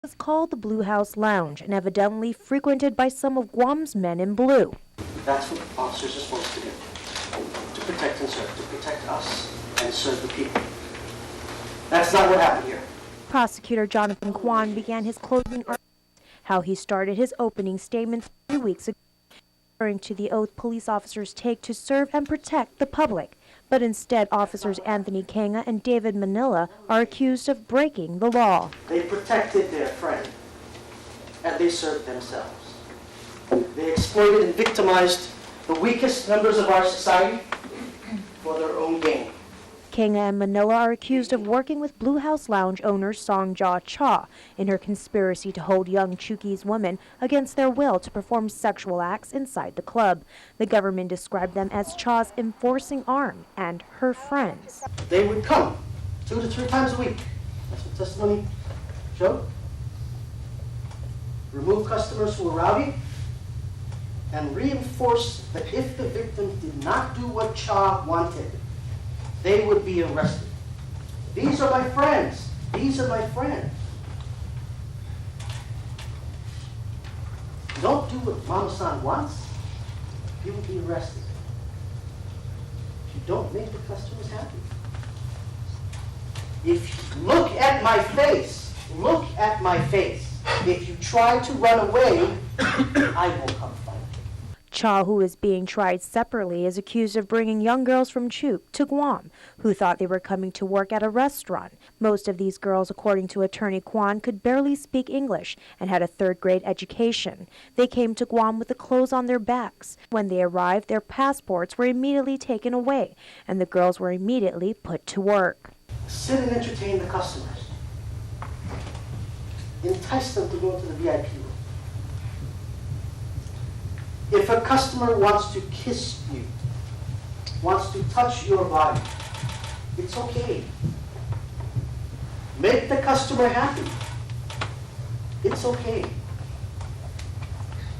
It's called the Blue House Lounge and evidently frequented by some of Guam's men in blue. That's what officers are supposed to do. To protect and serve. To protect us and serve the people. That's not what happened here. Prosecutor Jonathan Kwan began his closing argument how he started his opening statement 3 weeks ago, referring to the oath police officers take to serve and protect the public. But instead, officers Anthony Kanga and David Manila are accused of breaking the law. They protected their friend, and they served themselves. They exploited and victimized the weakest members of our society for their own gain. Kanga and Manila are accused of working with Blue House Lounge owner Songja Cha in her conspiracy to hold young Chuukese women against their will to perform sexual acts inside the club. The government described them as Cha's enforcing arm and her friends. They would come 2 to 3 times a week. That's what testimony showed. Remove customers who were rowdy and reinforce that if the victim did not do what Cha wanted, they would be arrested. These are my friends. These are my friends. Don't do what Mama-san wants, you will be arrested. You don't make the customers happy. If you look at my face, look at my face. If you try to run away, I will come fight you. Cha, who is being tried separately, is accused of bringing young girls from Chuuk to Guam who thought they were coming to work at a restaurant. Most of these girls, according to attorney Kwan, could barely speak English and had a third-grade education. They came to Guam with the clothes on their backs. When they arrived, their passports were immediately taken away, and the girls were immediately put to work. Sit and entertain the customers. Entice them to go to the VIP room. If a customer wants to kiss you, wants to touch your body, it's okay. Make the customer happy. It's okay.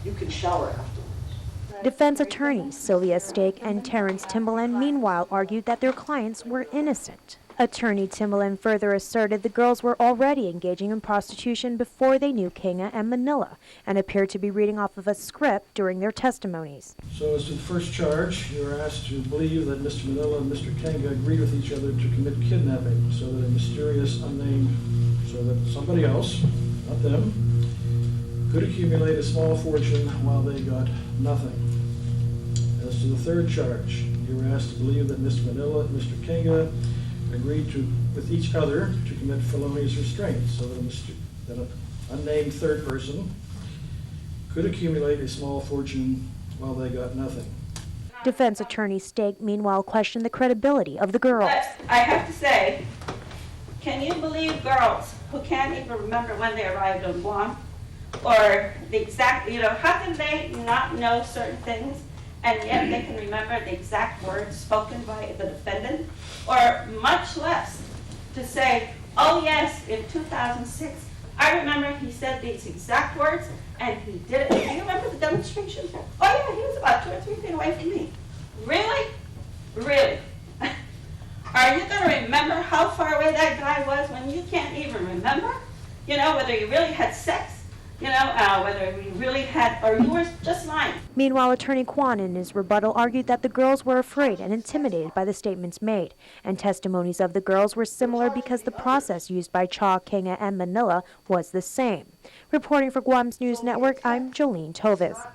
You can shower afterwards. Defense attorneys Sylvia Stake and Terrence Timbaland meanwhile argued that their clients were innocent. Attorney Timbaland further asserted the girls were already engaging in prostitution before they knew Kanga and Manila and appeared to be reading off of a script during their testimonies. So as to the first charge, you are asked to believe that Mr. Manila and Mr. Kanga agreed with each other to commit kidnapping so that a mysterious, so that somebody else, not them, could accumulate a small fortune while they got nothing. As to the third charge, you are asked to believe that Mr. Manila and Mr. Kanga agreed with each other to commit felonious restraint so that an unnamed third person could accumulate a small fortune while they got nothing. Defense attorney Stake meanwhile questioned the credibility of the girls. But I have to say, can you believe girls who can't even remember when they arrived on Guam? Or the exact, how can they not know certain things and yet they can remember the exact words spoken by the defendant? Or much less to say, oh yes, in 2006, I remember he said these exact words and he did it. Do you remember the demonstration? Oh yeah, he was about 2 or 3 feet away from me. Really? Really? Are you going to remember how far away that guy was when you can't even remember? Whether you really had sex? Whether we really had, or you were just lying. Meanwhile, attorney Kwan in his rebuttal argued that the girls were afraid and intimidated by the statements made, and testimonies of the girls were similar because the process used by Cha, Kanga, and Manila was the same. Reporting for Guam's News Network, I'm Jolene Tovis.